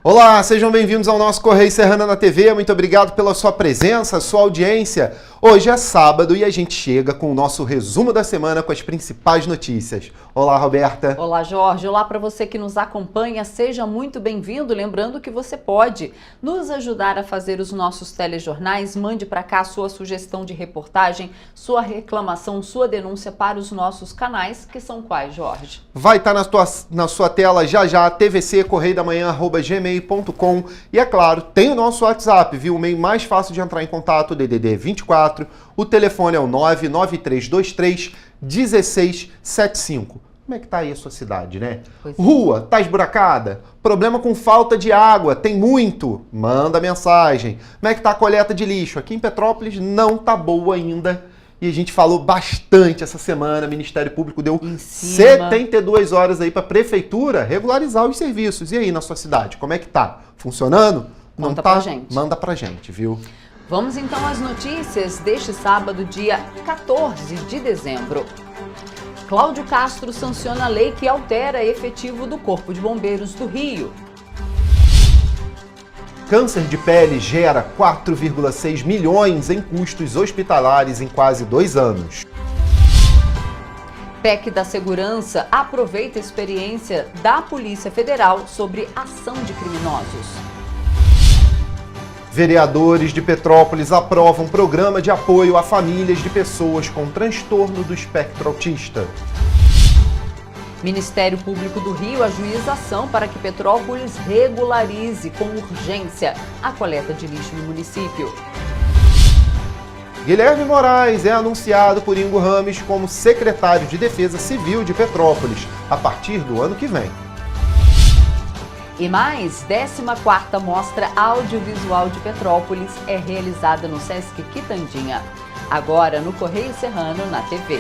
Olá, sejam bem-vindos ao nosso Correio Serrana na TV. Muito obrigado pela sua presença, sua audiência. Hoje é sábado e a gente chega com o nosso resumo da semana com as principais notícias. Olá, Roberta. Olá, Jorge. Olá para você que nos acompanha. Seja muito bem-vindo. Lembrando que você pode nos ajudar a fazer os nossos telejornais. Mande para cá a sua sugestão de reportagem, sua reclamação, sua denúncia para os nossos canais, que são quais, Jorge? Vai estar na sua tela já, tvccorreidamanhã@gmail.com. E é claro, tem o nosso WhatsApp, viu? O meio mais fácil de entrar em contato, DDD 24. O telefone é o 99323-1675. Como é que tá aí a sua cidade, né? Rua, tá esburacada? Problema com falta de água, tem muito? Manda mensagem. Como é que tá a coleta de lixo? Aqui em Petrópolis não tá boa ainda. E a gente falou bastante essa semana, o Ministério Público deu 72 horas aí para a Prefeitura regularizar os serviços. E aí na sua cidade, como é que tá? Funcionando? Não tá? Pra gente. Manda pra gente, viu? Vamos então às notícias deste sábado, dia 14 de dezembro. Cláudio Castro sanciona a lei que altera efetivo do Corpo de Bombeiros do Rio. Câncer de pele gera 4,6 milhões em custos hospitalares em quase 2 anos. PEC da Segurança aproveita a experiência da Polícia Federal sobre ação de criminosos. Vereadores de Petrópolis aprovam programa de apoio a famílias de pessoas com transtorno do espectro autista. Ministério Público do Rio ajuiza ação para que Petrópolis regularize com urgência a coleta de lixo no município. Guilherme Moraes é anunciado por Ingo Rames como secretário de Defesa Civil de Petrópolis a partir do ano que vem. E mais, 14ª Mostra Audiovisual de Petrópolis é realizada no Sesc Quitandinha. Agora no Correio Serrano na TV.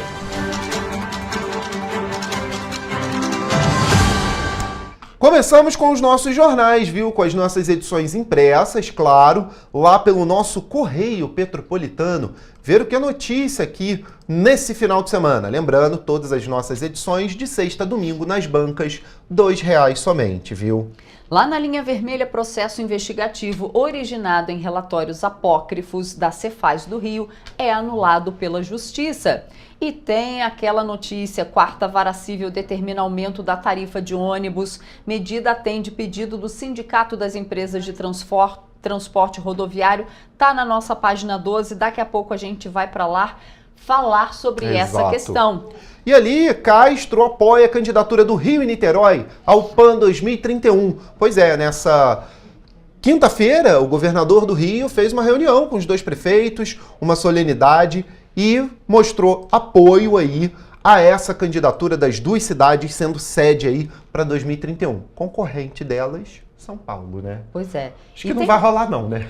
Começamos com os nossos jornais, viu? Com as nossas edições impressas, claro, lá pelo nosso Correio Petropolitano. Ver o que é notícia aqui nesse final de semana. Lembrando, todas as nossas edições de sexta a domingo nas bancas, R$2 somente, viu? Lá na linha vermelha, processo investigativo originado em relatórios apócrifos da Cefaz do Rio é anulado pela Justiça. E tem aquela notícia, 4ª Vara Civil determina aumento da tarifa de ônibus. Medida atende pedido do Sindicato das Empresas de Transporte Rodoviário. Tá na nossa página 12, daqui a pouco a gente vai para lá falar sobre essa questão. E ali, Castro apoia a candidatura do Rio e Niterói ao PAN 2031. Pois é, nessa quinta-feira, o governador do Rio fez uma reunião com os 2 prefeitos, uma solenidade, e mostrou apoio aí a essa candidatura das 2 cidades sendo sede aí para 2031. Concorrente delas, São Paulo, né? Pois é. Acho que não vai rolar não, né?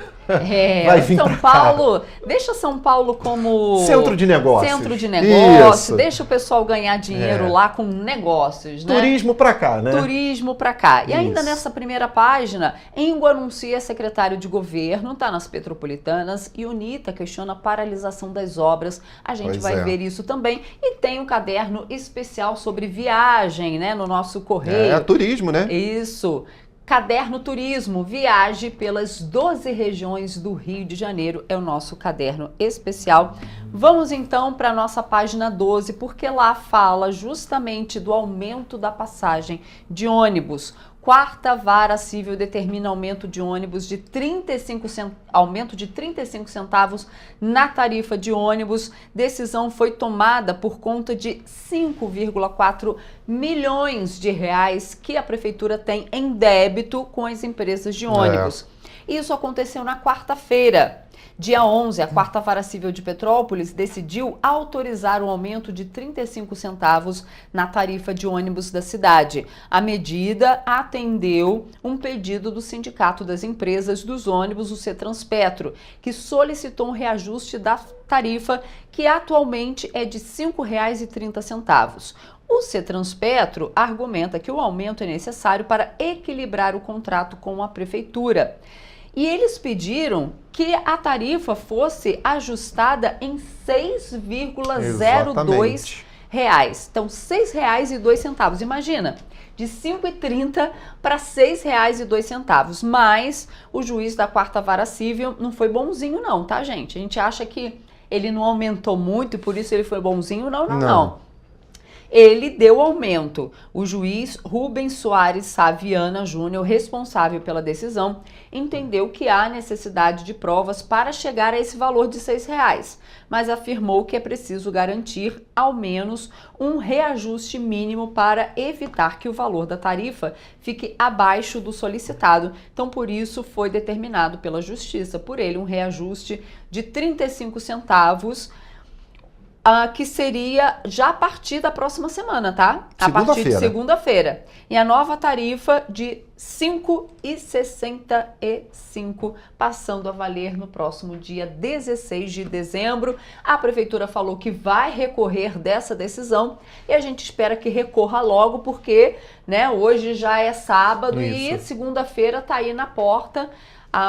Vai vir São Paulo, deixa São Paulo como centro de negócios. Centro de negócios, Isso. Deixa o pessoal ganhar dinheiro lá com negócios, né? Turismo pra cá, né? Turismo pra cá. E ainda Isso. nessa primeira página, Ingo anuncia secretário de governo, tá nas Petropolitanas, e UNITA questiona a paralisação das obras. A gente vai ver isso também. E tem um caderno especial sobre viagem, né? No nosso Correio. Turismo, né? Isso. Caderno Turismo, viaje pelas 12 regiões do Rio de Janeiro, é o nosso caderno especial. Vamos então para a nossa página 12, porque lá fala justamente do aumento da passagem de ônibus. 4ª Vara Civil determina aumento de ônibus de 35 centavos na tarifa de ônibus. Decisão foi tomada por conta de 5,4 milhões de reais que a prefeitura tem em débito com as empresas de ônibus. Isso aconteceu na quarta-feira. Dia 11, a 4ª Vara Civil de Petrópolis decidiu autorizar o aumento de 35 centavos na tarifa de ônibus da cidade. A medida atendeu um pedido do Sindicato das Empresas dos Ônibus, o Cetranspetro, que solicitou um reajuste da tarifa, que atualmente é de R$ 5,30. O Cetranspetro argumenta que o aumento é necessário para equilibrar o contrato com a prefeitura. E eles pediram que a tarifa fosse ajustada em R$ 6,02. Então, R$ 6,02. Imagina, de R$ 5,30 para R$ 6,02. Mas o juiz da 4ª Vara Civil não foi bonzinho não, tá, gente? A gente acha que ele não aumentou muito e por isso ele foi bonzinho. Não. Ele deu aumento. O juiz Rubens Soares Saviana Júnior, responsável pela decisão, entendeu que há necessidade de provas para chegar a esse valor de R$ 6, mas afirmou que é preciso garantir ao menos um reajuste mínimo para evitar que o valor da tarifa fique abaixo do solicitado. Então, por isso, foi determinado pela Justiça por ele um reajuste de 35 centavos, que seria já a partir da próxima semana, tá? A partir de segunda-feira. E a nova tarifa de R$ 5,65, passando a valer no próximo dia 16 de dezembro. A prefeitura falou que vai recorrer dessa decisão e a gente espera que recorra logo, porque, né, hoje já é sábado e segunda-feira tá aí na porta.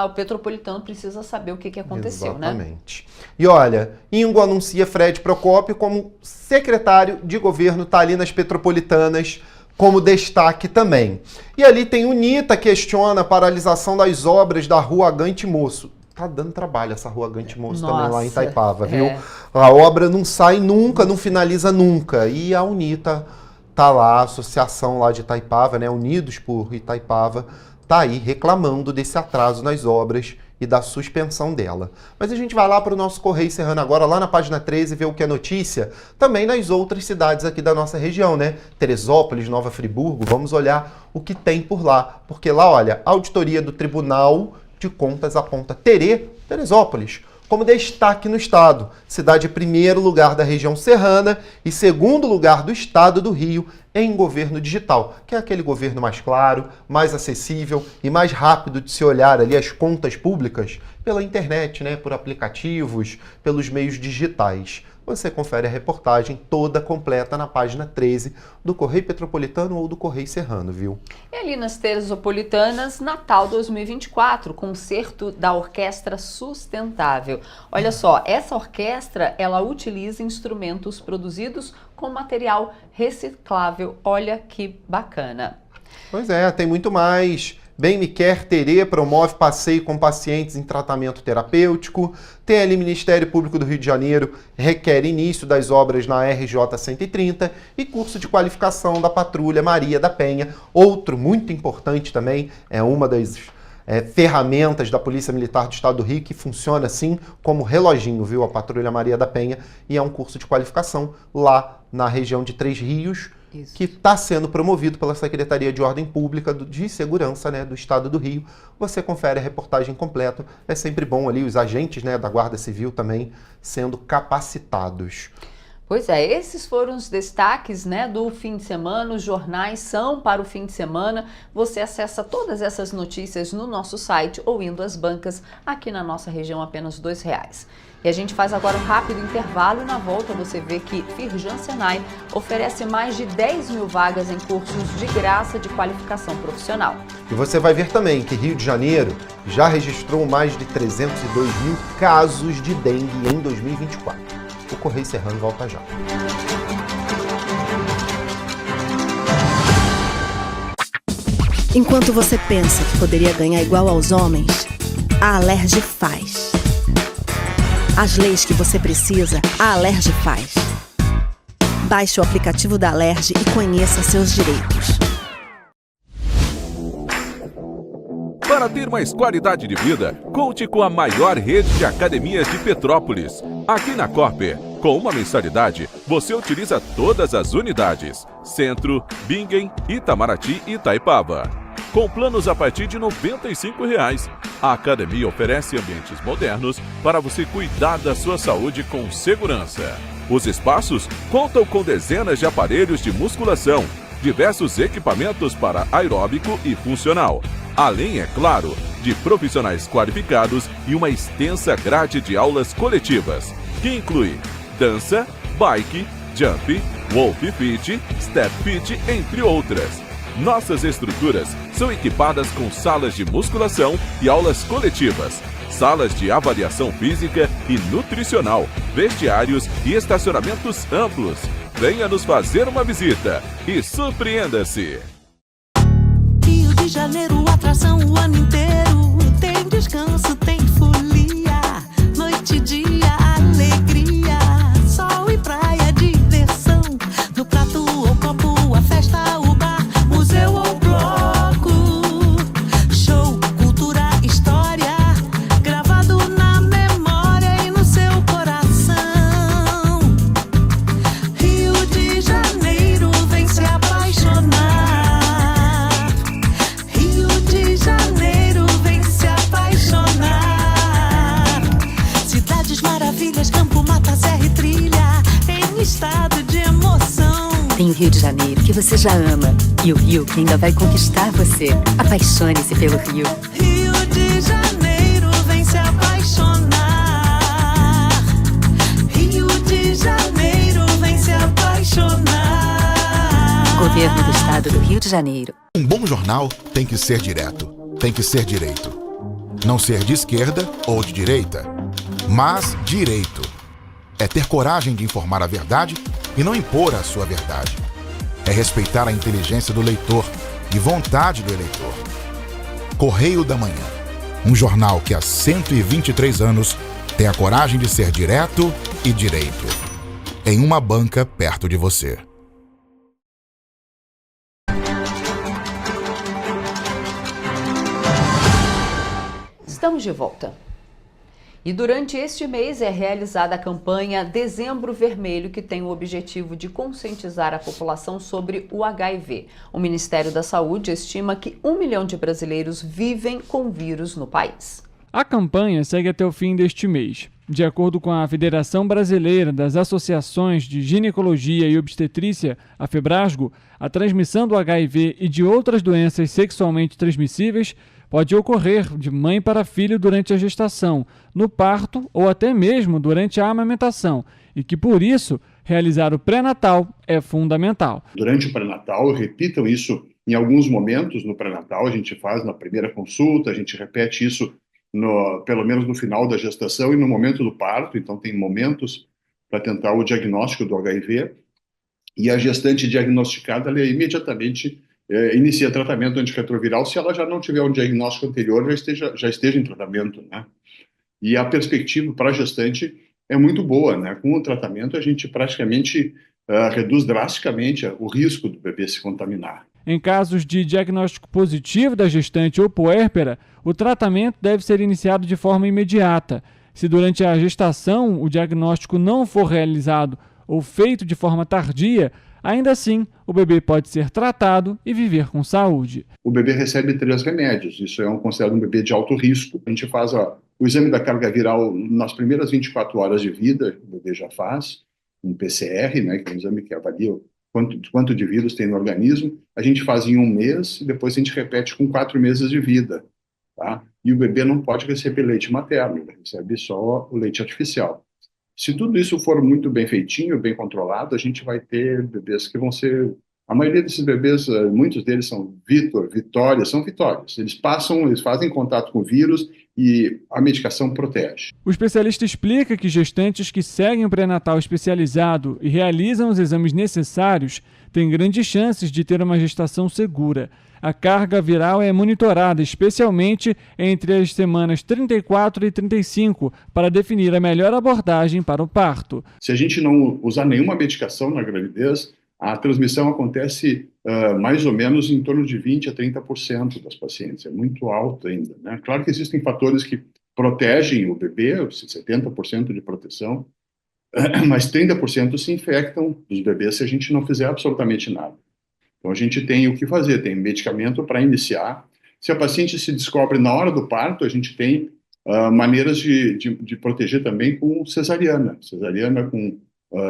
O Petropolitano precisa saber o que aconteceu, Exatamente. E olha, Ingo anuncia Fred Procópio como secretário de governo, tá ali nas Petropolitanas como destaque também. E ali tem Unita, questiona a paralisação das obras da Rua Gante Moço. Tá dando trabalho essa Rua Gante Moço também lá em Itaipava, viu? A obra não sai nunca, não finaliza nunca. E a Unita tá lá, a associação lá de Itaipava, né? Unidos por Itaipava, tá aí reclamando desse atraso nas obras e da suspensão dela. Mas a gente vai lá para o nosso Correio Serrano agora, lá na página 13, ver o que é notícia, também nas outras cidades aqui da nossa região, né? Teresópolis, Nova Friburgo, vamos olhar o que tem por lá. Porque lá, olha, a auditoria do Tribunal de Contas aponta Teresópolis como destaque no estado. Cidade primeiro lugar da região serrana e segundo lugar do estado do Rio em governo digital, que é aquele governo mais claro, mais acessível e mais rápido de se olhar ali as contas públicas pela internet, né, por aplicativos, pelos meios digitais. Você confere a reportagem toda completa na página 13 do Correio Petropolitano ou do Correio Serrano, viu? E ali nas Teresopolitanas, Natal 2024, concerto da Orquestra Sustentável. Olha só, essa orquestra, ela utiliza instrumentos produzidos com material reciclável. Olha que bacana. Pois é, tem muito mais. Bem Me Quer Terê promove passeio com pacientes em tratamento terapêutico. Tem ali Ministério Público do Rio de Janeiro requer início das obras na RJ 130 e curso de qualificação da Patrulha Maria da Penha. Outro muito importante também, é uma das ferramentas da Polícia Militar do Estado do Rio, que funciona assim como reloginho, viu? A Patrulha Maria da Penha, e é um curso de qualificação lá na região de Três Rios, que está sendo promovido pela Secretaria de Ordem Pública de Segurança, né, do Estado do Rio. Você confere a reportagem completa. É sempre bom ali os agentes, né, da Guarda Civil também sendo capacitados. Pois é, esses foram os destaques, né, do fim de semana. Os jornais são para o fim de semana. Você acessa todas essas notícias no nosso site ou indo às bancas aqui na nossa região, apenas R$ 2. E a gente faz agora um rápido intervalo e na volta você vê que Firjan Senai oferece mais de 10 mil vagas em cursos de graça de qualificação profissional. E você vai ver também que Rio de Janeiro já registrou mais de 302 mil casos de dengue em 2024. O Correio Serrano volta já. Enquanto você pensa que poderia ganhar igual aos homens, a Alerj faz. As leis que você precisa, a Alerj faz. Baixe o aplicativo da Alerj e conheça seus direitos. Para ter mais qualidade de vida, conte com a maior rede de academias de Petrópolis. Aqui na Corper, com uma mensalidade, você utiliza todas as unidades: Centro, Bingen, Itamaraty e Itaipava. com planos a partir de R$ 95,00. A academia oferece ambientes modernos para você cuidar da sua saúde com segurança. Os espaços contam com dezenas de aparelhos de musculação, diversos equipamentos para aeróbico e funcional, além, é claro, de profissionais qualificados e uma extensa grade de aulas coletivas, que inclui dança, bike, jump, wolf fit, step fit, entre outras. Nossas estruturas são equipadas com salas de musculação e aulas coletivas, salas de avaliação física e nutricional, vestiários e estacionamentos amplos. Venha nos fazer uma visita e surpreenda-se! Rio de Janeiro, atração o ano inteiro. Tem descanso, tem folia, noite e dia, alegria, sol e praia, diversão. No prato ou copo, a festa, o bar, museu ou bloco. Show, cultura, história, gravado na memória e no seu coração. Rio de Janeiro, vem se apaixonar. Rio de Janeiro, vem se apaixonar. Cidades maravilhas, campo, mata, serra e trilha, em estado de emoção. Tem o Rio de Janeiro, que você já ama, e o Rio que ainda vai conquistar você. Apaixone-se pelo Rio. Rio de Janeiro, vem se apaixonar. Rio de Janeiro, vem se apaixonar. Governo do Estado do Rio de Janeiro. Um bom jornal tem que ser direto, tem que ser direito. Não ser de esquerda ou de direita, mas direito. É ter coragem de informar a verdade e não impor a sua verdade. É respeitar a inteligência do leitor e vontade do eleitor. Correio da Manhã, um jornal que há 123 anos tem a coragem de ser direto e direito. Em uma banca perto de você. Estamos de volta. E durante este mês é realizada a campanha Dezembro Vermelho, que tem o objetivo de conscientizar a população sobre o HIV. O Ministério da Saúde estima que 1 milhão de brasileiros vivem com vírus no país. A campanha segue até o fim deste mês. De acordo com a Federação Brasileira das Associações de Ginecologia e Obstetrícia, a Febrasgo, a transmissão do HIV e de outras doenças sexualmente transmissíveis pode ocorrer de mãe para filho durante a gestação, no parto ou até mesmo durante a amamentação, e que, por isso, realizar o pré-natal é fundamental. Durante o pré-natal, repitam isso em alguns momentos no pré-natal, a gente faz na primeira consulta, a gente repete isso pelo menos no final da gestação e no momento do parto, então tem momentos para tentar o diagnóstico do HIV, e a gestante diagnosticada, ela imediatamente inicia tratamento antirretroviral se ela já não tiver um diagnóstico anterior, já esteja em tratamento, né? E a perspectiva para a gestante é muito boa, né? Com o tratamento a gente praticamente reduz drasticamente o risco do bebê se contaminar. Em casos de diagnóstico positivo da gestante ou puérpera, o tratamento deve ser iniciado de forma imediata. Se durante a gestação o diagnóstico não for realizado ou feito de forma tardia, ainda assim o bebê pode ser tratado e viver com saúde. O bebê recebe 3 remédios, isso é considerado um bebê de alto risco. A gente faz o exame da carga viral nas primeiras 24 horas de vida, o bebê já faz, um PCR, né, que é um exame que avalia quanto de vírus tem no organismo. A gente faz em 1 mês e depois a gente repete com 4 meses de vida. Tá? E o bebê não pode receber leite materno, ele recebe só o leite artificial. Se tudo isso for muito bem feitinho, bem controlado, a gente vai ter bebês que vão ser... A maioria desses bebês, muitos deles são Vitórias, são Vitórias. Eles fazem contato com o vírus e a medicação protege. O especialista explica que gestantes que seguem o pré-natal especializado e realizam os exames necessários têm grandes chances de ter uma gestação segura. A carga viral é monitorada especialmente entre as semanas 34 e 35 para definir a melhor abordagem para o parto. Se a gente não usar nenhuma medicação na gravidez, a transmissão acontece mais ou menos em torno de 20% a 30% das pacientes. É muito alto ainda, né? Claro que existem fatores que protegem o bebê, 70% de proteção, mas 30% se infectam dos bebês se a gente não fizer absolutamente nada. Então, a gente tem o que fazer, tem medicamento para iniciar. Se a paciente se descobre na hora do parto, a gente tem maneiras de proteger também com cesariana. Cesariana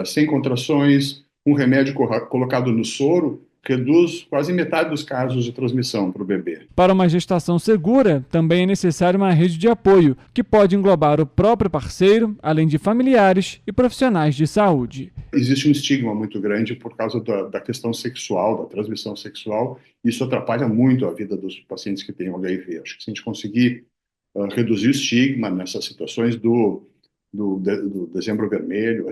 sem contrações, um remédio colocado no soro, reduz quase metade dos casos de transmissão para o bebê. Para uma gestação segura, também é necessária uma rede de apoio, que pode englobar o próprio parceiro, além de familiares e profissionais de saúde. Existe um estigma muito grande por causa da questão sexual, da transmissão sexual. Isso atrapalha muito a vida dos pacientes que têm HIV. Acho que se a gente conseguir reduzir o estigma nessas situações do dezembro vermelho,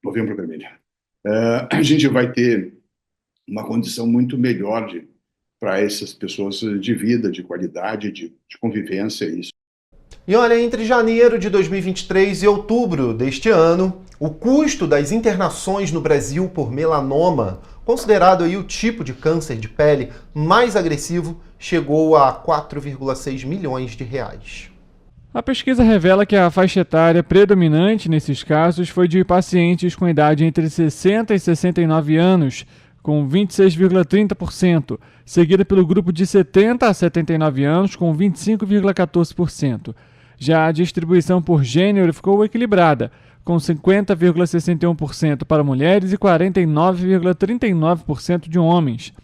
novembro vermelho, a gente vai ter uma condição muito melhor para essas pessoas de vida, de qualidade, de convivência. Isso. E olha, entre janeiro de 2023 e outubro deste ano, o custo das internações no Brasil por melanoma, considerado aí o tipo de câncer de pele mais agressivo, chegou a 4,6 milhões de reais. A pesquisa revela que a faixa etária predominante nesses casos foi de pacientes com idade entre 60 e 69 anos, com 26,30%, seguida pelo grupo de 70 a 79 anos, com 25,14%. Já a distribuição por gênero ficou equilibrada, com 50,61% para mulheres e 49,39% de homens.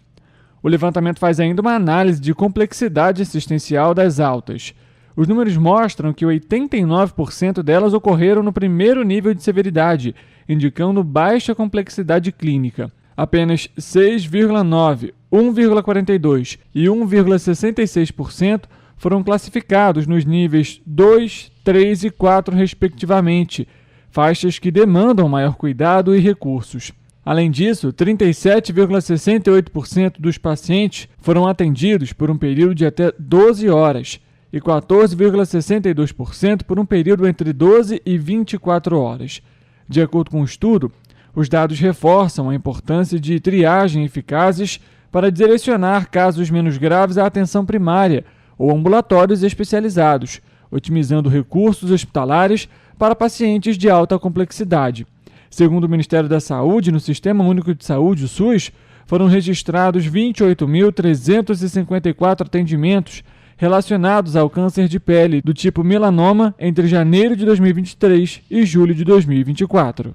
O levantamento faz ainda uma análise de complexidade assistencial das altas. Os números mostram que 89% delas ocorreram no primeiro nível de severidade, indicando baixa complexidade clínica. Apenas 6,9%, 1,42% e 1,66% foram classificados nos níveis 2, 3 e 4, respectivamente, faixas que demandam maior cuidado e recursos. Além disso, 37,68% dos pacientes foram atendidos por um período de até 12 horas e 14,62% por um período entre 12 e 24 horas. De acordo com o estudo, os dados reforçam a importância de triagem eficazes para direcionar casos menos graves à atenção primária ou ambulatórios especializados, otimizando recursos hospitalares para pacientes de alta complexidade. Segundo o Ministério da Saúde, no Sistema Único de Saúde, o SUS, foram registrados 28.354 atendimentos relacionados ao câncer de pele do tipo melanoma entre janeiro de 2023 e julho de 2024.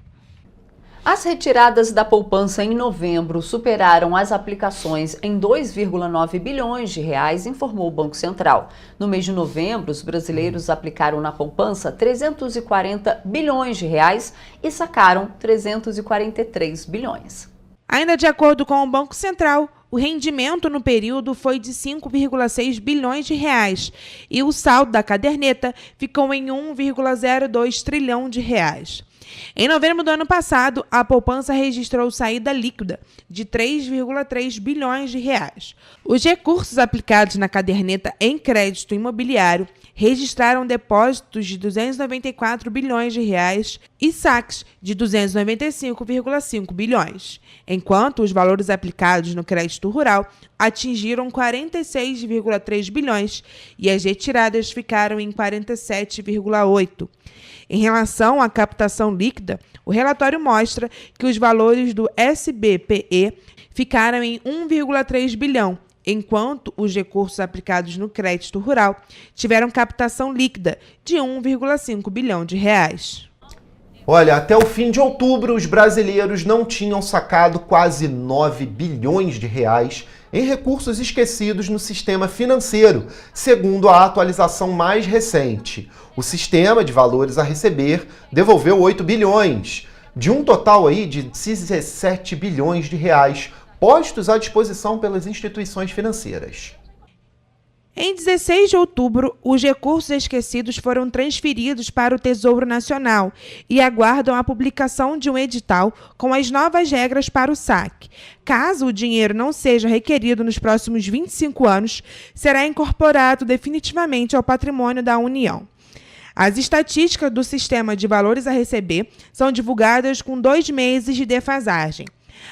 As retiradas da poupança em novembro superaram as aplicações em 2,9 bilhões de reais, informou o Banco Central. No mês de novembro, os brasileiros aplicaram na poupança 340 bilhões de reais e sacaram 343 bilhões. Ainda de acordo com o Banco Central, o rendimento no período foi de 5,6 bilhões de reais e o saldo da caderneta ficou em 1,02 trilhão de reais. Em novembro do ano passado, a poupança registrou saída líquida de 3,3 bilhões de reais. Os recursos aplicados na caderneta em crédito imobiliário registraram depósitos de 294 bilhões de reais e saques de 295,5 bilhões, enquanto os valores aplicados no crédito rural atingiram 46,3 bilhões e as retiradas ficaram em 47,8. Em relação à captação líquida, o relatório mostra que os valores do SBPE ficaram em 1,3 bilhão, enquanto os recursos aplicados no crédito rural tiveram captação líquida de 1,5 bilhão de reais. Olha, até o fim de outubro, os brasileiros não tinham sacado quase 9 bilhões de reais em recursos esquecidos no sistema financeiro, segundo a atualização mais recente. O sistema de valores a receber devolveu 8 bilhões, de um total aí de 17 bilhões de reais postos à disposição pelas instituições financeiras. Em 16 de outubro, os recursos esquecidos foram transferidos para o Tesouro Nacional e aguardam a publicação de um edital com as novas regras para o saque. Caso o dinheiro não seja requerido nos próximos 25 anos, será incorporado definitivamente ao patrimônio da União. As estatísticas do sistema de valores a receber são divulgadas com 2 meses de defasagem.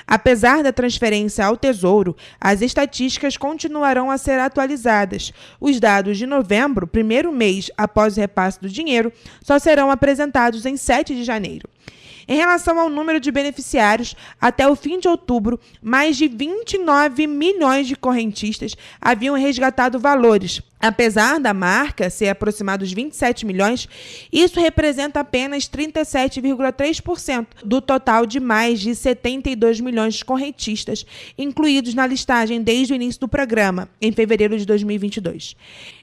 Apesar da transferência ao Tesouro, as estatísticas continuarão a ser atualizadas. Os dados de novembro, primeiro mês após o repasse do dinheiro, só serão apresentados em 7 de janeiro. Em relação ao número de beneficiários, até o fim de outubro, mais de 29 milhões de correntistas haviam resgatado valores. Apesar da marca ser aproximada dos 27 milhões, isso representa apenas 37,3% do total de mais de 72 milhões de correntistas incluídos na listagem desde o início do programa, em fevereiro de 2022.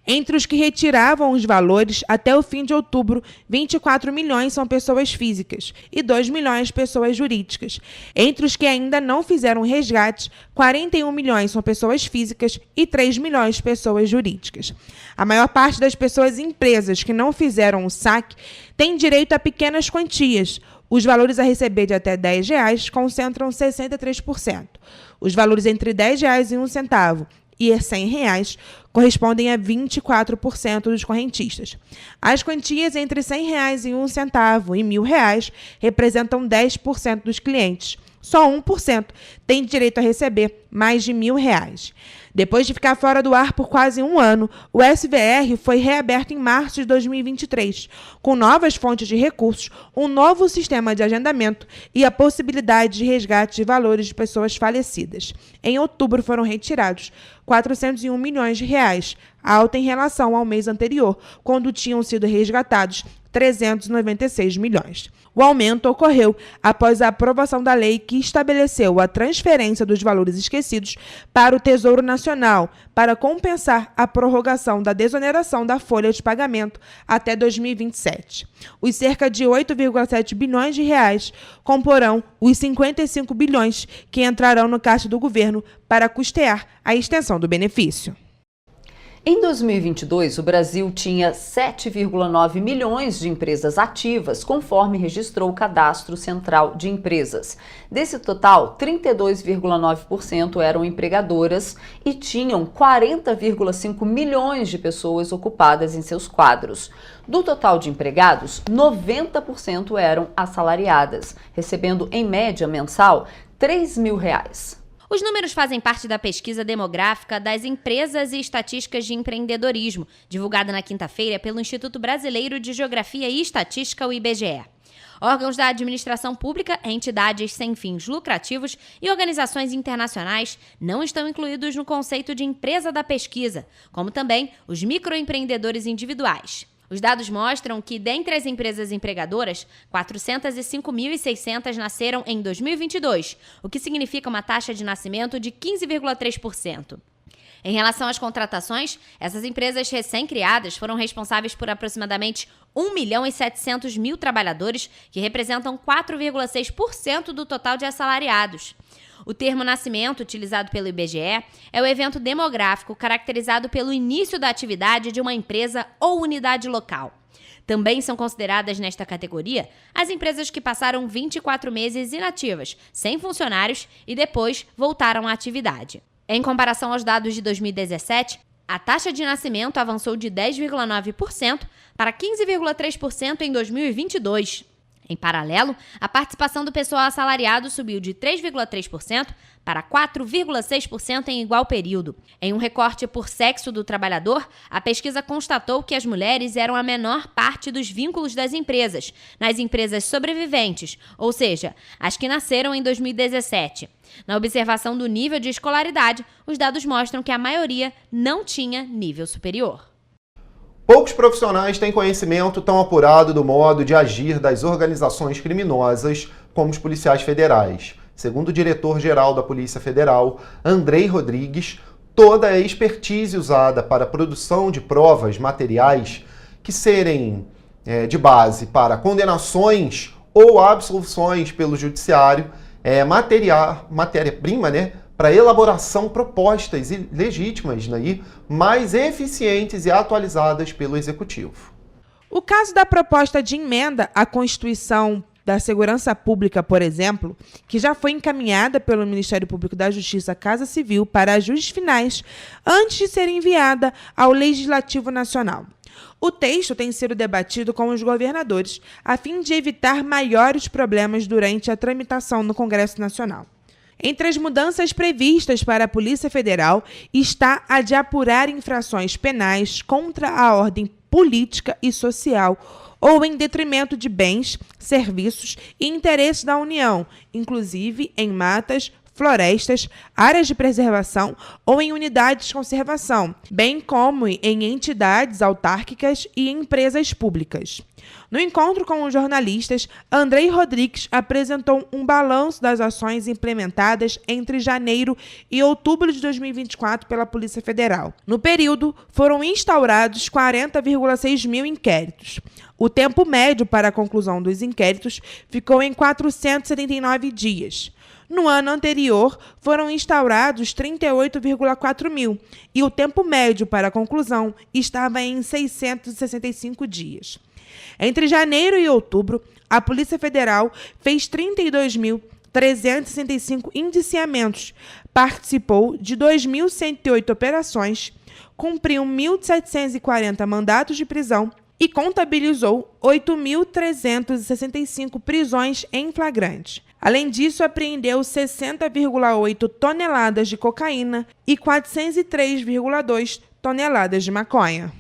Entre os que retiravam os valores, até o fim de outubro, 24 milhões são pessoas físicas e 2 milhões pessoas jurídicas. Entre os que ainda não fizeram resgate, 41 milhões são pessoas físicas e 3 milhões pessoas jurídicas. A maior parte das pessoas e empresas que não fizeram o saque tem direito a pequenas quantias. Os valores a receber de até R$ 10 concentram 63%. Os valores entre R$ 10,01 e R$ 100 correspondem a 24% dos correntistas. As quantias entre R$ 100,01 e R$ 1.000 representam 10% dos clientes. Só 1% tem direito a receber mais de R$ 1.000. Depois de ficar fora do ar por quase um ano, o SVR foi reaberto em março de 2023, com novas fontes de recursos, um novo sistema de agendamento e a possibilidade de resgate de valores de pessoas falecidas. Em outubro foram retirados R$ 401 milhões, alta em relação ao mês anterior, quando tinham sido resgatados 396 milhões. O aumento ocorreu após a aprovação da lei que estabeleceu a transferência dos valores esquecidos para o Tesouro Nacional para compensar a prorrogação da desoneração da folha de pagamento até 2027. Os cerca de 8,7 bilhões de reais comporão os 55 bilhões que entrarão no caixa do governo para custear a extensão do benefício. Em 2022, o Brasil tinha 7,9 milhões de empresas ativas, conforme registrou o Cadastro Central de Empresas. Desse total, 32,9% eram empregadoras e tinham 40,5 milhões de pessoas ocupadas em seus quadros. Do total de empregados, 90% eram assalariadas, recebendo em média mensal R$ 3.000. Os números fazem parte da pesquisa demográfica das empresas e estatísticas de empreendedorismo, divulgada na quinta-feira pelo Instituto Brasileiro de Geografia e Estatística, o IBGE. Órgãos da administração pública, entidades sem fins lucrativos e organizações internacionais não estão incluídos no conceito de empresa da pesquisa, como também os microempreendedores individuais. Os dados mostram que, dentre as empresas empregadoras, 405.600 nasceram em 2022, o que significa uma taxa de nascimento de 15,3%. Em relação às contratações, essas empresas recém-criadas foram responsáveis por aproximadamente 1.700.000 trabalhadores, que representam 4,6% do total de assalariados. O termo nascimento, utilizado pelo IBGE, é o evento demográfico caracterizado pelo início da atividade de uma empresa ou unidade local. Também são consideradas nesta categoria as empresas que passaram 24 meses inativas, sem funcionários, e depois voltaram à atividade. Em comparação aos dados de 2017, a taxa de nascimento avançou de 10,9% para 15,3% em 2022. Em paralelo, a participação do pessoal assalariado subiu de 3,3% para 4,6% em igual período. Em um recorte por sexo do trabalhador, a pesquisa constatou que as mulheres eram a menor parte dos vínculos das empresas, nas empresas sobreviventes, ou seja, as que nasceram em 2017. Na observação do nível de escolaridade, os dados mostram que a maioria não tinha nível superior. Poucos profissionais têm conhecimento tão apurado do modo de agir das organizações criminosas como os policiais federais. Segundo o diretor-geral da Polícia Federal, Andrei Rodrigues, toda a expertise usada para a produção de provas materiais que serem de base para condenações ou absoluções pelo judiciário é matéria-prima, para elaboração propostas legítimas, mais eficientes e atualizadas pelo Executivo. O caso da proposta de emenda à Constituição da Segurança Pública, por exemplo, que já foi encaminhada pelo Ministério Público da Justiça à Casa Civil para ajustes finais antes de ser enviada ao Legislativo Nacional. O texto tem sido debatido com os governadores a fim de evitar maiores problemas durante a tramitação no Congresso Nacional. Entre as mudanças previstas para a Polícia Federal está a de apurar infrações penais contra a ordem política e social ou em detrimento de bens, serviços e interesses da União, inclusive em matas, florestas, áreas de preservação ou em unidades de conservação, bem como em entidades autárquicas e empresas públicas. No encontro com os jornalistas, Andrei Rodrigues apresentou um balanço das ações implementadas entre janeiro e outubro de 2024 pela Polícia Federal. No período, foram instaurados 40,6 mil inquéritos. O tempo médio para a conclusão dos inquéritos ficou em 479 dias. No ano anterior, foram instaurados 38,4 mil e o tempo médio para a conclusão estava em 665 dias. Entre janeiro e outubro, a Polícia Federal fez 32.365 indiciamentos, participou de 2.108 operações, cumpriu 1.740 mandatos de prisão e contabilizou 8.365 prisões em flagrante. Além disso, apreendeu 60,8 toneladas de cocaína e 403,2 toneladas de maconha.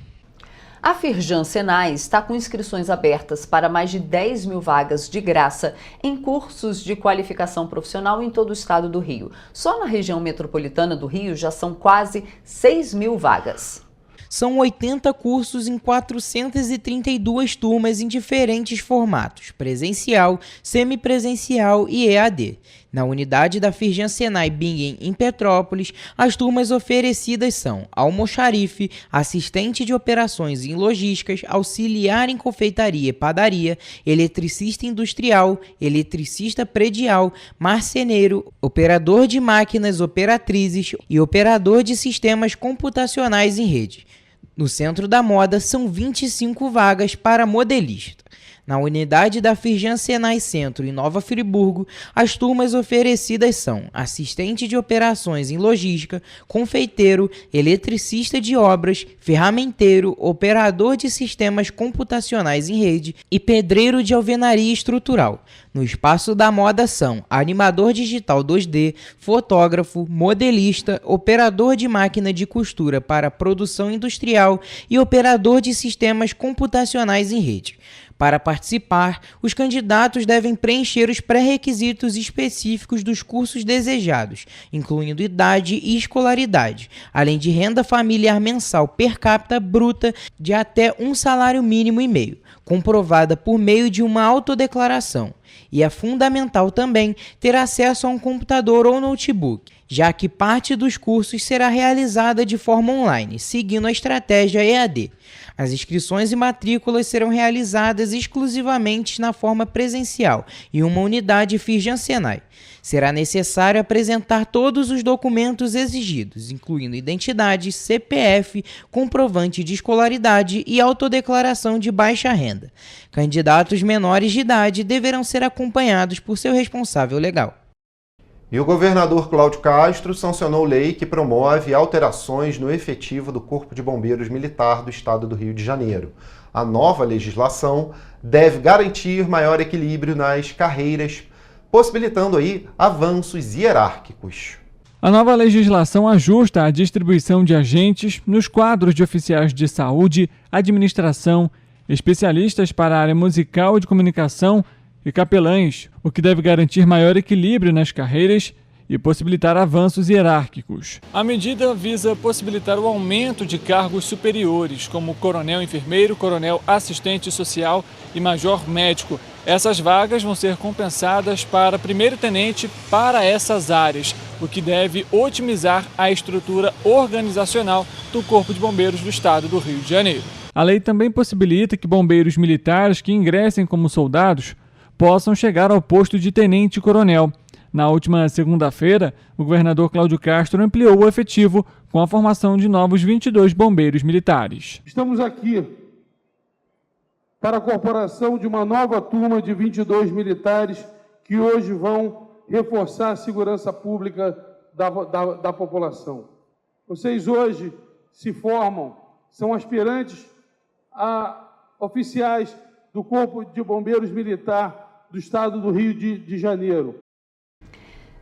A Firjan Senai está com inscrições abertas para mais de 10 mil vagas de graça em cursos de qualificação profissional em todo o estado do Rio. Só na região metropolitana do Rio já são quase 6 mil vagas. São 80 cursos em 432 turmas em diferentes formatos, presencial, semipresencial e EAD. Na unidade da Firjan Senai Bingen, em Petrópolis, as turmas oferecidas são almoxarife, assistente de operações em logísticas, auxiliar em confeitaria e padaria, eletricista industrial, eletricista predial, marceneiro, operador de máquinas operatrizes e operador de sistemas computacionais em rede. No Centro da Moda, são 25 vagas para modelista. Na unidade da Firjan Senai Centro, em Nova Friburgo, as turmas oferecidas são assistente de operações em logística, confeiteiro, eletricista de obras, ferramenteiro, operador de sistemas computacionais em rede e pedreiro de alvenaria estrutural. No Espaço da Moda são animador digital 2D, fotógrafo, modelista, operador de máquina de costura para produção industrial e operador de sistemas computacionais em rede. Para participar, os candidatos devem preencher os pré-requisitos específicos dos cursos desejados, incluindo idade e escolaridade, além de renda familiar mensal per capita bruta de até um salário mínimo e meio, comprovada por meio de uma autodeclaração. E é fundamental também ter acesso a um computador ou notebook, já que parte dos cursos será realizada de forma online, seguindo a estratégia EAD. As inscrições e matrículas serão realizadas exclusivamente na forma presencial em uma unidade Firjan Senai. Será necessário apresentar todos os documentos exigidos, incluindo identidade, CPF, comprovante de escolaridade e autodeclaração de baixa renda. Candidatos menores de idade deverão ser acompanhados por seu responsável legal. E o governador Cláudio Castro sancionou lei que promove alterações no efetivo do Corpo de Bombeiros Militar do Estado do Rio de Janeiro. A nova legislação deve garantir maior equilíbrio nas carreiras, possibilitando aí avanços hierárquicos. A nova legislação ajusta a distribuição de agentes nos quadros de oficiais de saúde, administração, especialistas para a área musical e de comunicação e capelães, o que deve garantir maior equilíbrio nas carreiras e possibilitar avanços hierárquicos. A medida visa possibilitar o aumento de cargos superiores, como coronel enfermeiro, coronel assistente social e major médico. Essas vagas vão ser compensadas para primeiro-tenente para essas áreas, o que deve otimizar a estrutura organizacional do Corpo de Bombeiros do Estado do Rio de Janeiro. A lei também possibilita que bombeiros militares que ingressem como soldados possam chegar ao posto de tenente-coronel. Na última segunda-feira, o governador Cláudio Castro ampliou o efetivo com a formação de novos 22 bombeiros militares. Estamos aqui para a corporação de uma nova turma de 22 militares que hoje vão reforçar a segurança pública da população. Vocês hoje se formam, são aspirantes a oficiais do Corpo de Bombeiros Militar do Estado do Rio de Janeiro.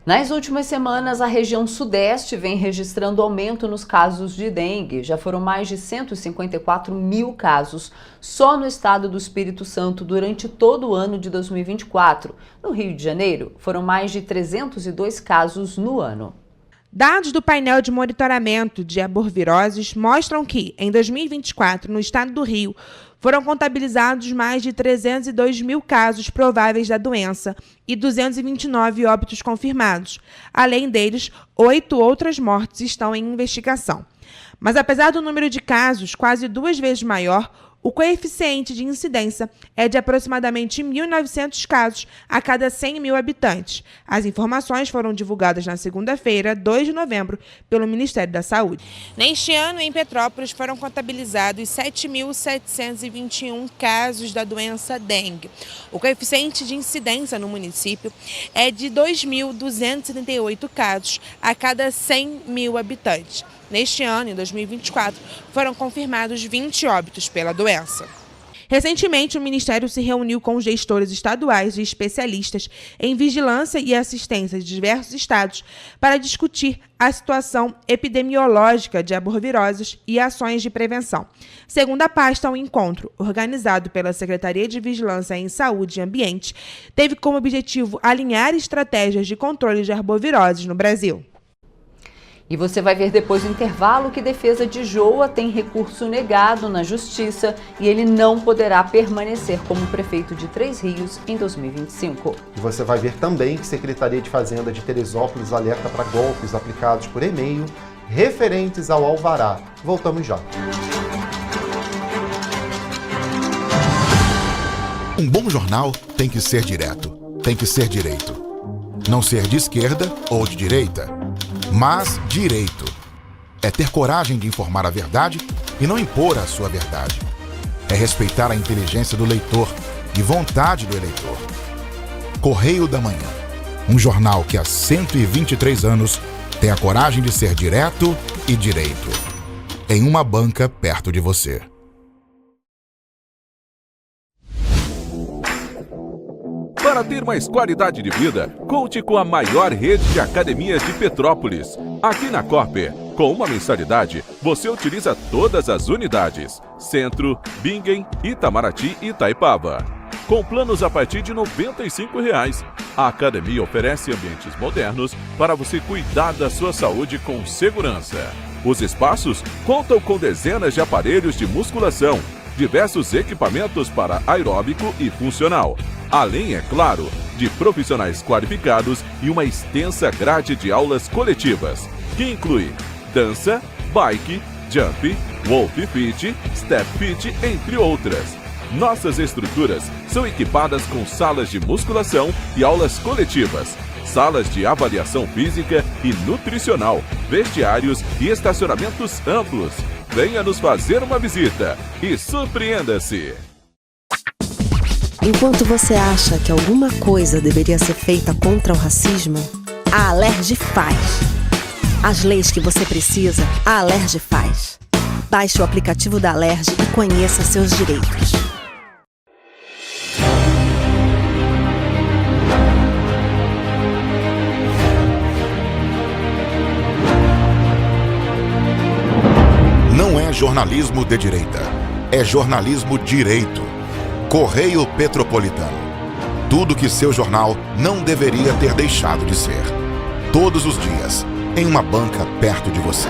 Nas últimas semanas, a região sudeste vem registrando aumento nos casos de dengue. Já foram mais de 154 mil casos só no estado do Espírito Santo durante todo o ano de 2024. No Rio de Janeiro, foram mais de 302 casos no ano. Dados do painel de monitoramento de arboviroses mostram que, em 2024, no estado do Rio, foram contabilizados mais de 302 mil casos prováveis da doença e 229 óbitos confirmados. Além deles, 8 outras mortes estão em investigação. Mas apesar do número de casos quase 2 vezes maior, o coeficiente de incidência é de aproximadamente 1.900 casos a cada 100 mil habitantes. As informações foram divulgadas na segunda-feira, 2 de novembro, pelo Ministério da Saúde. Neste ano, em Petrópolis, foram contabilizados 7.721 casos da doença dengue. O coeficiente de incidência no município é de 2.278 casos a cada 100 mil habitantes. Neste ano, em 2024, foram confirmados 20 óbitos pela doença. Recentemente, o Ministério se reuniu com gestores estaduais e especialistas em vigilância e assistência de diversos estados para discutir a situação epidemiológica de arboviroses e ações de prevenção. Segundo a pasta, o encontro, organizado pela Secretaria de Vigilância em Saúde e Ambiente, teve como objetivo alinhar estratégias de controle de arboviroses no Brasil. E você vai ver depois do intervalo que Defesa de Joa tem recurso negado na Justiça e ele não poderá permanecer como prefeito de Três Rios em 2025. E você vai ver também que Secretaria de Fazenda de Teresópolis alerta para golpes aplicados por e-mail referentes ao alvará. Voltamos já. Um bom jornal tem que ser direto, tem que ser direito. Não ser de esquerda ou de direita, mas direito. É ter coragem de informar a verdade e não impor a sua verdade. É respeitar a inteligência do leitor e vontade do eleitor. Correio da Manhã, um jornal que há 123 anos tem a coragem de ser direto e direito. Em uma banca perto de você. Para ter mais qualidade de vida, conte com a maior rede de academias de Petrópolis. Aqui na Corper, com uma mensalidade, você utiliza todas as unidades: Centro, Bingen, Itamaraty e Itaipava. Com planos a partir de R$ 95,00. A academia oferece ambientes modernos para você cuidar da sua saúde com segurança. Os espaços contam com dezenas de aparelhos de musculação, diversos equipamentos para aeróbico e funcional. Além, é claro, de profissionais qualificados e uma extensa grade de aulas coletivas, que inclui dança, bike, jump, wolf fit, step fit, entre outras. Nossas estruturas são equipadas com salas de musculação e aulas coletivas, salas de avaliação física e nutricional, vestiários e estacionamentos amplos. Venha nos fazer uma visita e surpreenda-se! Enquanto você acha que alguma coisa deveria ser feita contra o racismo, a Alerj faz. As leis que você precisa, a Alerj faz. Baixe o aplicativo da Alerj e conheça seus direitos. Não é jornalismo de direita, é jornalismo direito. Correio Petropolitano. Tudo que seu jornal não deveria ter deixado de ser. Todos os dias, em uma banca perto de você.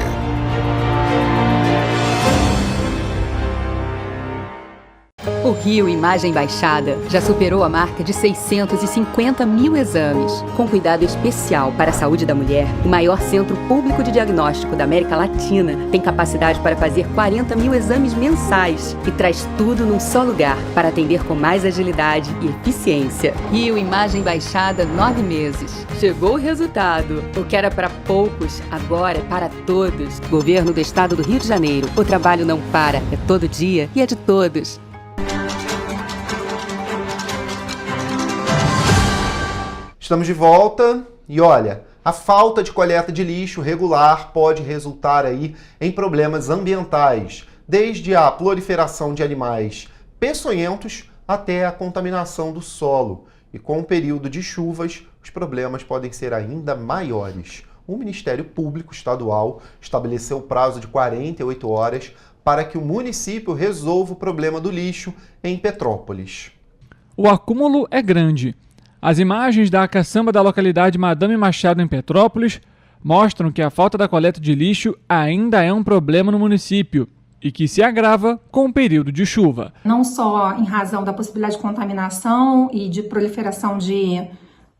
O Rio Imagem Baixada já superou a marca de 650 mil exames. Com cuidado especial para a saúde da mulher, o maior centro público de diagnóstico da América Latina tem capacidade para fazer 40 mil exames mensais e traz tudo num só lugar para atender com mais agilidade e eficiência. Rio Imagem Baixada, 9 meses. Chegou o resultado. O que era para poucos, agora é para todos. Governo do Estado do Rio de Janeiro. O trabalho não para, é todo dia e é de todos. Estamos de volta e olha, a falta de coleta de lixo regular pode resultar aí em problemas ambientais, desde a proliferação de animais peçonhentos até a contaminação do solo. E com o período de chuvas, os problemas podem ser ainda maiores. O Ministério Público Estadual estabeleceu o prazo de 48 horas para que o município resolva o problema do lixo em Petrópolis. O acúmulo é grande. As imagens da caçamba da localidade Madame Machado, em Petrópolis, mostram que a falta da coleta de lixo ainda é um problema no município e que se agrava com o período de chuva. Não só em razão da possibilidade de contaminação e de proliferação de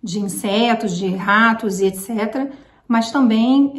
insetos, de ratos e etc., mas também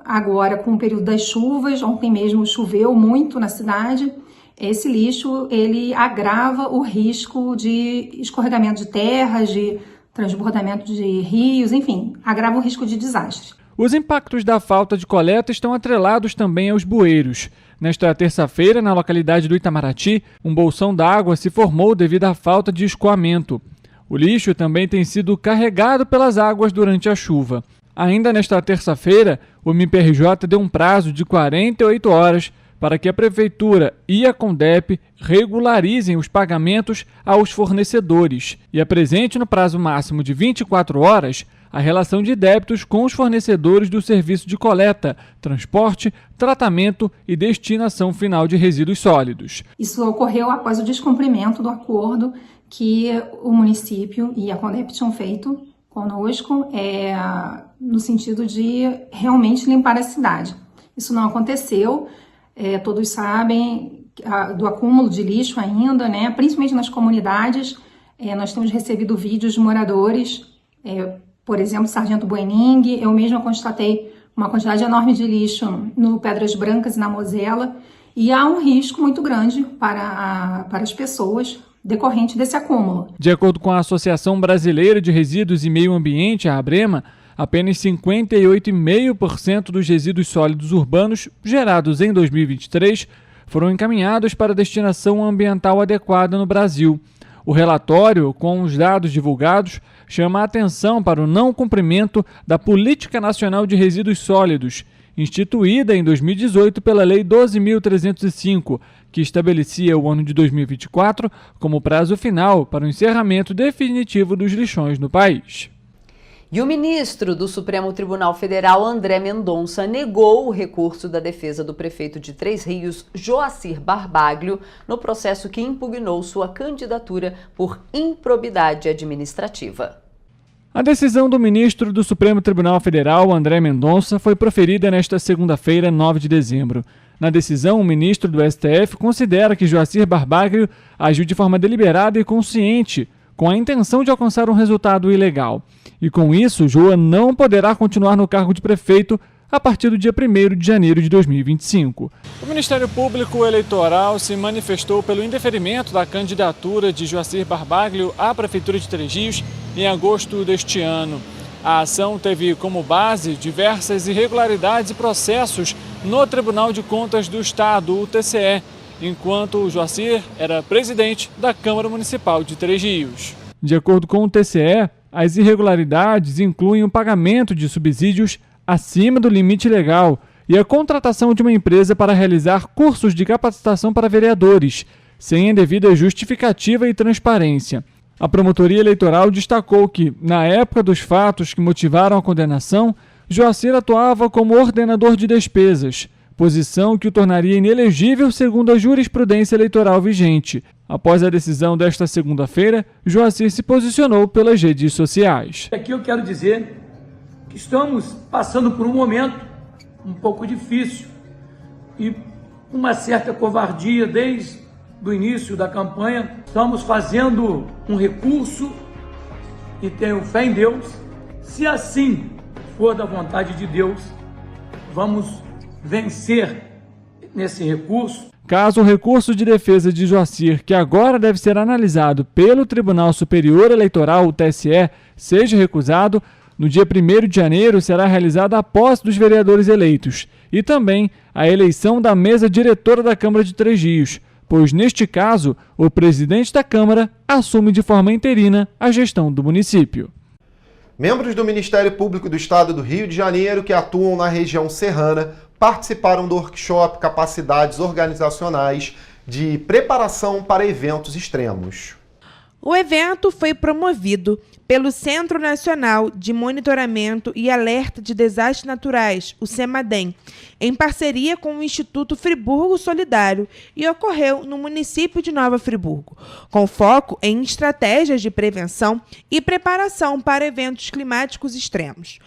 agora com o período das chuvas, ontem mesmo choveu muito na cidade, esse lixo ele agrava o risco de escorregamento de terras, de transbordamento de rios, enfim, agrava o risco de desastres. Os impactos da falta de coleta estão atrelados também aos bueiros. Nesta terça-feira, na localidade do Itamaraty, um bolsão d'água se formou devido à falta de escoamento. O lixo também tem sido carregado pelas águas durante a chuva. Ainda nesta terça-feira, o MPRJ deu um prazo de 48 horas para que a Prefeitura e a Condep regularizem os pagamentos aos fornecedores e apresente no prazo máximo de 24 horas a relação de débitos com os fornecedores do serviço de coleta, transporte, tratamento e destinação final de resíduos sólidos. Isso ocorreu após o descumprimento do acordo que o município e a Condep tinham feito conosco, no sentido de realmente limpar a cidade. Isso não aconteceu. Todos sabem do acúmulo de lixo ainda, né? Principalmente nas comunidades. Nós temos recebido vídeos de moradores, por exemplo, Sargento Buening. Eu mesma constatei uma quantidade enorme de lixo no Pedras Brancas e na Mosela, e há um risco muito grande para as pessoas decorrente desse acúmulo. De acordo com a Associação Brasileira de Resíduos e Meio Ambiente, a ABREMA, apenas 58,5% dos resíduos sólidos urbanos gerados em 2023 foram encaminhados para destinação ambiental adequada no Brasil. O relatório, com os dados divulgados, chama a atenção para o não cumprimento da Política Nacional de Resíduos Sólidos, instituída em 2018 pela Lei 12.305, que estabelecia o ano de 2024 como prazo final para o encerramento definitivo dos lixões no país. E o ministro do Supremo Tribunal Federal, André Mendonça, negou o recurso da defesa do prefeito de Três Rios, Joacir Barbaglio, no processo que impugnou sua candidatura por improbidade administrativa. A decisão do ministro do Supremo Tribunal Federal, André Mendonça, foi proferida nesta segunda-feira, 9 de dezembro. Na decisão, o ministro do STF considera que Joacir Barbaglio agiu de forma deliberada e consciente, com a intenção de alcançar um resultado ilegal. E com isso, Joa não poderá continuar no cargo de prefeito a partir do dia 1º de janeiro de 2025. O Ministério Público Eleitoral se manifestou pelo indeferimento da candidatura de Joacir Barbaglio à Prefeitura de Três Rios em agosto deste ano. A ação teve como base diversas irregularidades e processos no Tribunal de Contas do Estado, o TCE, enquanto o Joacir era presidente da Câmara Municipal de Três Rios. De acordo com o TCE, as irregularidades incluem o pagamento de subsídios acima do limite legal e a contratação de uma empresa para realizar cursos de capacitação para vereadores, sem a devida justificativa e transparência. A Promotoria Eleitoral destacou que, na época dos fatos que motivaram a condenação, Joacir atuava como ordenador de despesas, posição que o tornaria inelegível segundo a jurisprudência eleitoral vigente. Após a decisão desta segunda-feira, Joacir se posicionou pelas redes sociais. Aqui eu quero dizer que estamos passando por um momento um pouco difícil e uma certa covardia desde o início da campanha. Estamos fazendo um recurso e tenho fé em Deus. Se assim for da vontade de Deus, vamos vencer nesse recurso. Caso o recurso de defesa de Joacir, que agora deve ser analisado pelo Tribunal Superior Eleitoral, o TSE, seja recusado, no dia 1º de janeiro será realizada a posse dos vereadores eleitos e também a eleição da mesa diretora da Câmara de Três Rios, pois neste caso o presidente da Câmara assume de forma interina a gestão do município. Membros do Ministério Público do Estado do Rio de Janeiro que atuam na região serrana participaram do workshop Capacidades Organizacionais de Preparação para Eventos Extremos. O evento foi promovido pelo Centro Nacional de Monitoramento e Alerta de Desastres Naturais, o CEMADEM, em parceria com o Instituto Friburgo Solidário, e ocorreu no município de Nova Friburgo, com foco em estratégias de prevenção e preparação para eventos climáticos extremos.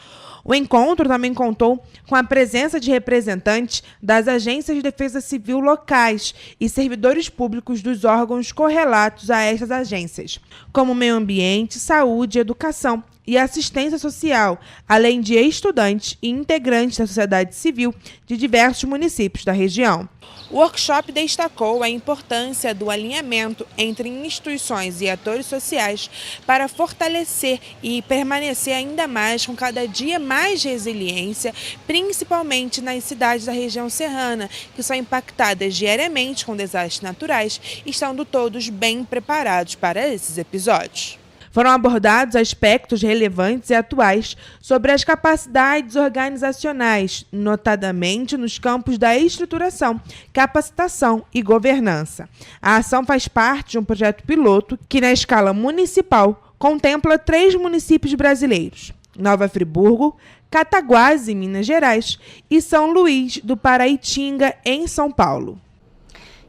O encontro também contou com a presença de representantes das agências de defesa civil locais e servidores públicos dos órgãos correlatos a estas agências, como meio ambiente, saúde, educação e assistência social, além de estudantes e integrantes da sociedade civil de diversos municípios da região. O workshop destacou a importância do alinhamento entre instituições e atores sociais para fortalecer e permanecer ainda mais com cada dia mais resiliência, principalmente nas cidades da região serrana, que são impactadas diariamente com desastres naturais, estando todos bem preparados para esses episódios. Foram abordados aspectos relevantes e atuais sobre as capacidades organizacionais, notadamente nos campos da estruturação, capacitação e governança. A ação faz parte de um projeto piloto que, na escala municipal, contempla 3 municípios brasileiros: Nova Friburgo, Cataguases, em Minas Gerais, e São Luís do Paraitinga, em São Paulo.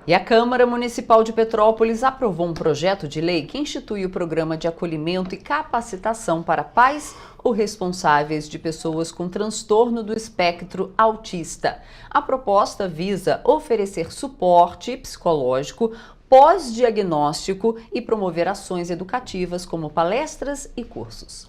E a Câmara Municipal de Petrópolis aprovou um projeto de lei que institui o programa de acolhimento e capacitação para pais ou responsáveis de pessoas com transtorno do espectro autista. A proposta visa oferecer suporte psicológico, pós-diagnóstico e promover ações educativas como palestras e cursos.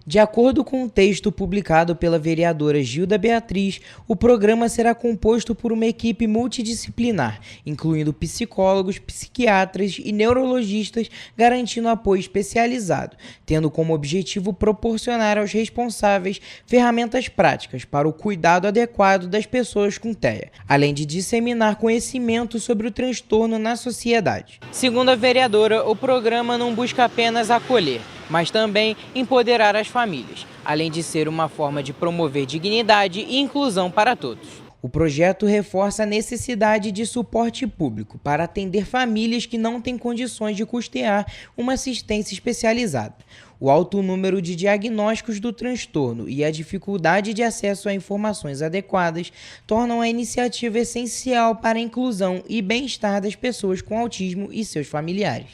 De acordo com um texto publicado pela vereadora Gilda Beatriz, o programa será composto por uma equipe multidisciplinar, incluindo psicólogos, psiquiatras e neurologistas, garantindo apoio especializado, tendo como objetivo proporcionar aos responsáveis ferramentas práticas para o cuidado adequado das pessoas com TEA, além de disseminar conhecimento sobre o transtorno na sociedade. Segundo a vereadora, o programa não busca apenas acolher, mas também empoderar as famílias, além de ser uma forma de promover dignidade e inclusão para todos. O projeto reforça a necessidade de suporte público para atender famílias que não têm condições de custear uma assistência especializada. O alto número de diagnósticos do transtorno e a dificuldade de acesso a informações adequadas tornam a iniciativa essencial para a inclusão e bem-estar das pessoas com autismo e seus familiares.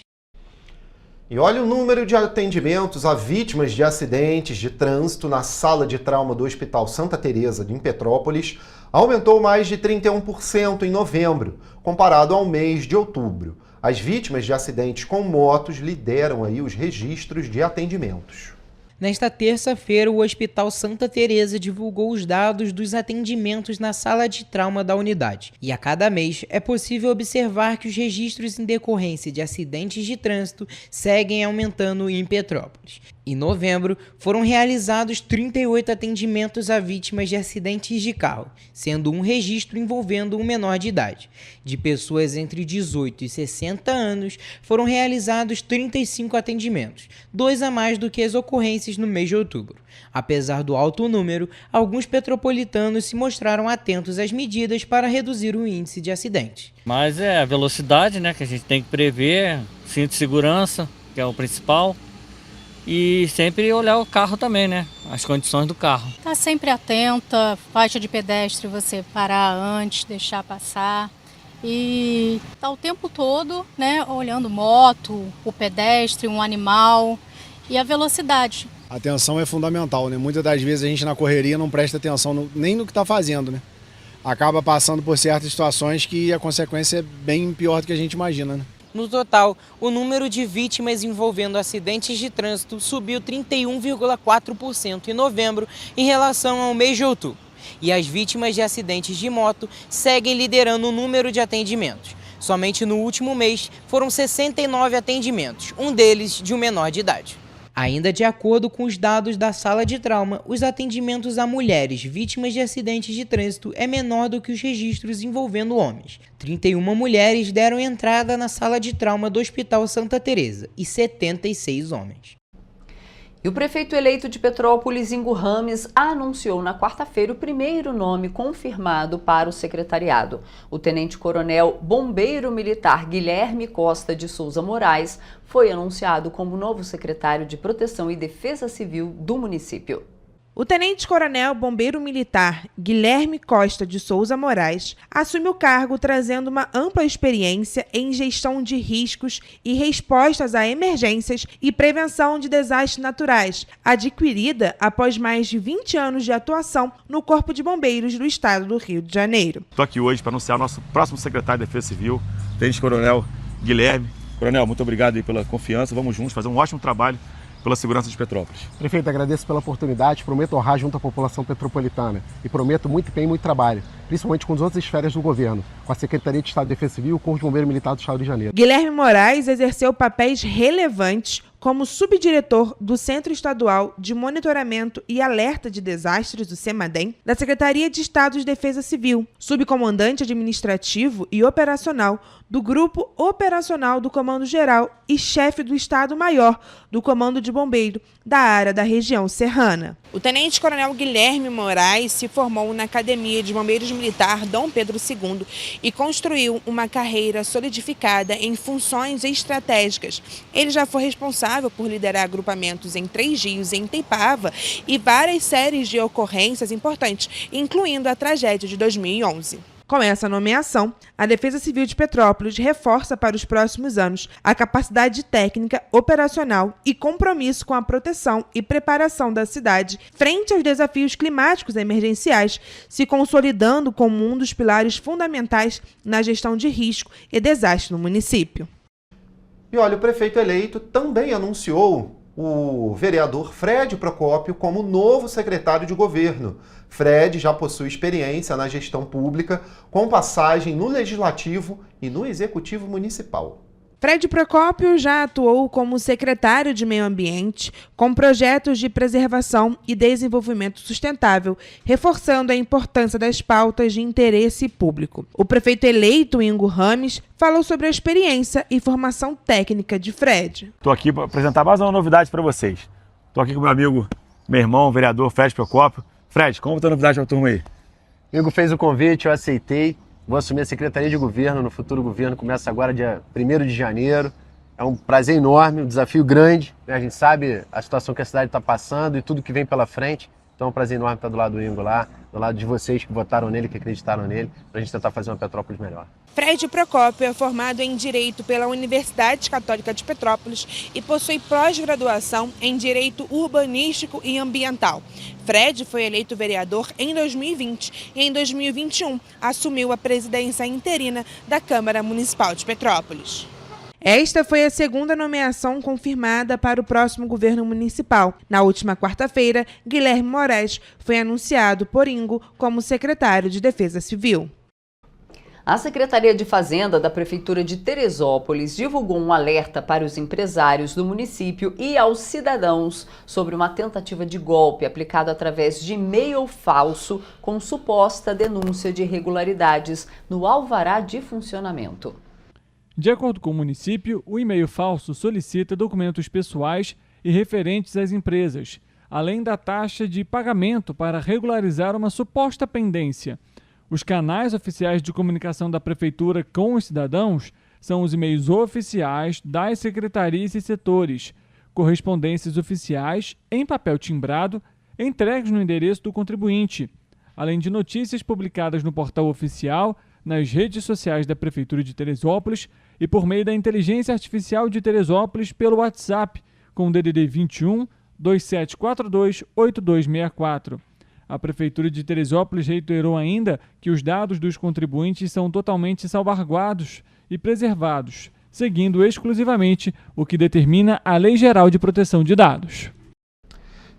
E olha o número de atendimentos a vítimas de acidentes de trânsito na sala de trauma do Hospital Santa Teresa em Petrópolis aumentou mais de 31% em novembro, comparado ao mês de outubro. As vítimas de acidentes com motos lideram aí os registros de atendimentos. Nesta terça-feira, o Hospital Santa Teresa divulgou os dados dos atendimentos na sala de trauma da unidade. E a cada mês é possível observar que os registros em decorrência de acidentes de trânsito seguem aumentando em Petrópolis. Em novembro, foram realizados 38 atendimentos a vítimas de acidentes de carro, sendo um registro envolvendo um menor de idade. De pessoas entre 18 e 60 anos, foram realizados 35 atendimentos, 2 a mais do que as ocorrências no mês de outubro. Apesar do alto número, alguns petropolitanos se mostraram atentos às medidas para reduzir o índice de acidentes. Mas é a velocidade, né, que a gente tem que prever, cinto de segurança, que é o principal. E sempre olhar o carro também, né? As condições do carro. Tá sempre atenta, faixa de pedestre você parar antes, deixar passar. E tá o tempo todo, né, olhando moto, o pedestre, um animal e a velocidade. A atenção é fundamental, né? Muitas das vezes a gente na correria não presta atenção nem no que está fazendo, né? Acaba passando por certas situações que a consequência é bem pior do que a gente imagina, né? No total, o número de vítimas envolvendo acidentes de trânsito subiu 31,4% em novembro em relação ao mês de outubro. E as vítimas de acidentes de moto seguem liderando o número de atendimentos. Somente no último mês foram 69 atendimentos, um deles de um menor de idade. Ainda de acordo com os dados da sala de trauma, os atendimentos a mulheres vítimas de acidentes de trânsito é menor do que os registros envolvendo homens. 31 mulheres deram entrada na sala de trauma do Hospital Santa Teresa e 76 homens. E o prefeito eleito de Petrópolis, Ingo Rames, anunciou na quarta-feira o primeiro nome confirmado para o secretariado. O tenente-coronel bombeiro militar Guilherme Costa de Souza Moraes foi anunciado como novo secretário de Proteção e Defesa Civil do município. O tenente-coronel bombeiro militar Guilherme Costa de Souza Moraes assume o cargo trazendo uma ampla experiência em gestão de riscos e respostas a emergências e prevenção de desastres naturais, adquirida após mais de 20 anos de atuação no Corpo de Bombeiros do Estado do Rio de Janeiro. Estou aqui hoje para anunciar o nosso próximo secretário de Defesa Civil, tenente-coronel Guilherme. Coronel, muito obrigado aí pela confiança, vamos juntos fazer um ótimo trabalho pela segurança de Petrópolis. Prefeito, agradeço pela oportunidade, prometo honrar junto à população petropolitana e prometo muito empenho e muito trabalho, principalmente com as outras esferas do governo, com a Secretaria de Estado de Defesa Civil e o Corpo de Bombeiro Militar do Estado do Rio de Janeiro. Guilherme Moraes exerceu papéis relevantes como subdiretor do Centro Estadual de Monitoramento e Alerta de Desastres, do CEMADEM, da Secretaria de Estado de Defesa Civil, subcomandante administrativo e operacional do Grupo Operacional do Comando Geral e chefe do Estado-Maior do Comando de Bombeiro da área da região serrana. O tenente-coronel Guilherme Moraes se formou na Academia de Bombeiros Militar Dom Pedro II e construiu uma carreira solidificada em funções estratégicas. Ele já foi responsável por liderar agrupamentos em Três Rios e em Itaipava e várias séries de ocorrências importantes, incluindo a tragédia de 2011. Com essa nomeação, a Defesa Civil de Petrópolis reforça para os próximos anos a capacidade técnica, operacional e compromisso com a proteção e preparação da cidade frente aos desafios climáticos emergenciais, se consolidando como um dos pilares fundamentais na gestão de risco e desastre no município. E olha, o prefeito eleito também anunciou o vereador Fred Procópio como novo secretário de governo. Fred já possui experiência na gestão pública, com passagem no Legislativo e no Executivo Municipal. Fred Procópio já atuou como secretário de Meio Ambiente, com projetos de preservação e desenvolvimento sustentável, reforçando a importância das pautas de interesse público. O prefeito eleito, Ingo Rames, falou sobre a experiência e formação técnica de Fred. Estou aqui para apresentar mais uma novidade para vocês. Estou aqui com meu amigo, meu irmão, o vereador Fred Procópio. Fred, conta a novidade para a turma aí. Ingo fez o convite, eu aceitei. Vou assumir a Secretaria de Governo no futuro governo, começa agora dia 1º de janeiro. É um prazer enorme, um desafio grande, né? A gente sabe a situação que a cidade está passando e tudo que vem pela frente. Então é um prazer enorme estar do lado do Ingo lá, do lado de vocês que votaram nele, que acreditaram nele, para a gente tentar fazer uma Petrópolis melhor. Fred Procópio é formado em Direito pela Universidade Católica de Petrópolis e possui pós-graduação em Direito Urbanístico e Ambiental. Fred foi eleito vereador em 2020 e em 2021 assumiu a presidência interina da Câmara Municipal de Petrópolis. Esta foi a segunda nomeação confirmada para o próximo governo municipal. Na última quarta-feira, Guilherme Moraes foi anunciado por Ingo como secretário de Defesa Civil. A Secretaria de Fazenda da Prefeitura de Teresópolis divulgou um alerta para os empresários do município e aos cidadãos sobre uma tentativa de golpe aplicado através de e-mail falso com suposta denúncia de irregularidades no alvará de funcionamento. De acordo com o município, o e-mail falso solicita documentos pessoais e referentes às empresas, além da taxa de pagamento para regularizar uma suposta pendência. Os canais oficiais de comunicação da Prefeitura com os cidadãos são os e-mails oficiais das secretarias e setores, correspondências oficiais em papel timbrado, entregues no endereço do contribuinte, além de notícias publicadas no portal oficial, nas redes sociais da Prefeitura de Teresópolis e por meio da Inteligência Artificial de Teresópolis pelo WhatsApp, com o DDD 21 2742 8264. A Prefeitura de Teresópolis reiterou ainda que os dados dos contribuintes são totalmente salvaguardados e preservados, seguindo exclusivamente o que determina a Lei Geral de Proteção de Dados.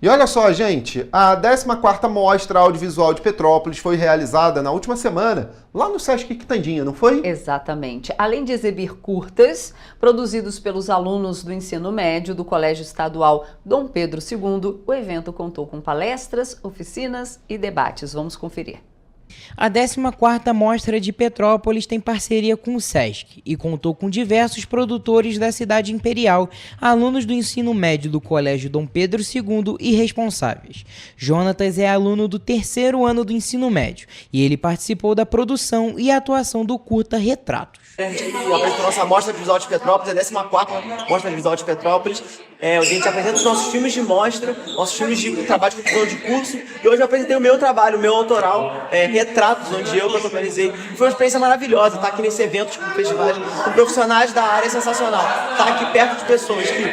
E olha só, gente, a 14ª Mostra Audiovisual de Petrópolis foi realizada na última semana, lá no Sesc Quitandinha, não foi? Exatamente. Além de exibir curtas, produzidos pelos alunos do ensino médio do Colégio Estadual Dom Pedro II, o evento contou com palestras, oficinas e debates. Vamos conferir. A 14ª Mostra de Petrópolis tem parceria com o SESC e contou com diversos produtores da cidade imperial, alunos do ensino médio do Colégio Dom Pedro II e responsáveis. Jonatas é aluno do 3º ano do ensino médio e ele participou da produção e atuação do curta Retratos. A gente apresentou nossa Mostra Visual de Petrópolis, a 14ª Mostra Visual de Petrópolis. A gente apresenta os nossos filmes de mostra, nossos filmes de trabalho de conclusão de curso. E hoje eu apresentei o meu trabalho, o meu autoral, Retratos, onde eu protagonizei. Foi uma experiência maravilhosa estar aqui nesse evento, tipo, festivais, com profissionais da área, é sensacional. Estar aqui perto de pessoas que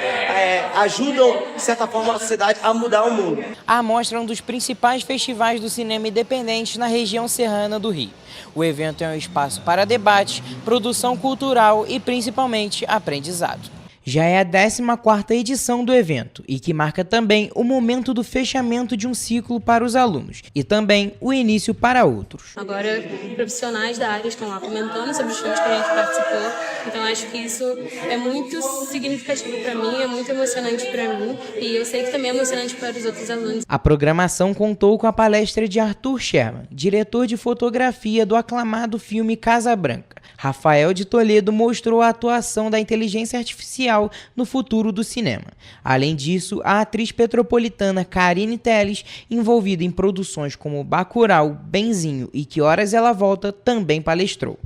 ajudam, de certa forma, a sociedade a mudar o mundo. A mostra é um dos principais festivais do cinema independente na região serrana do Rio. O evento é um espaço para debates, produção cultural e, principalmente, aprendizado. Já é a 14ª edição do evento e que marca também o momento do fechamento de um ciclo para os alunos e também o início para outros. Agora, profissionais da área estão lá comentando sobre os filmes que a gente participou, então acho que isso é muito significativo para mim, é muito emocionante para mim e eu sei que também é emocionante para os outros alunos. A programação contou com a palestra de Arthur Sherman, diretor de fotografia do aclamado filme Casa Branca. Rafael de Toledo mostrou a atuação da inteligência artificial no futuro do cinema. Além disso, a atriz petropolitana Karine Telles, envolvida em produções como Bacurau, Benzinho e Que Horas Ela Volta, também palestrou.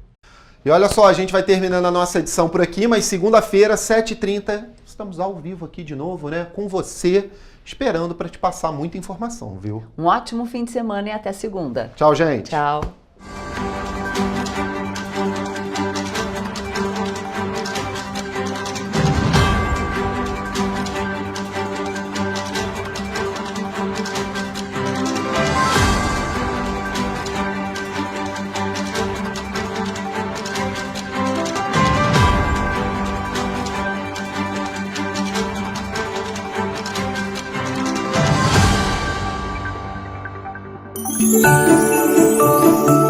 E olha só, a gente vai terminando a nossa edição por aqui, mas segunda-feira, 7h30, estamos ao vivo aqui de novo, né? Com você, esperando para te passar muita informação, viu? Um ótimo fim de semana e até segunda. Tchau, gente. Tchau. Música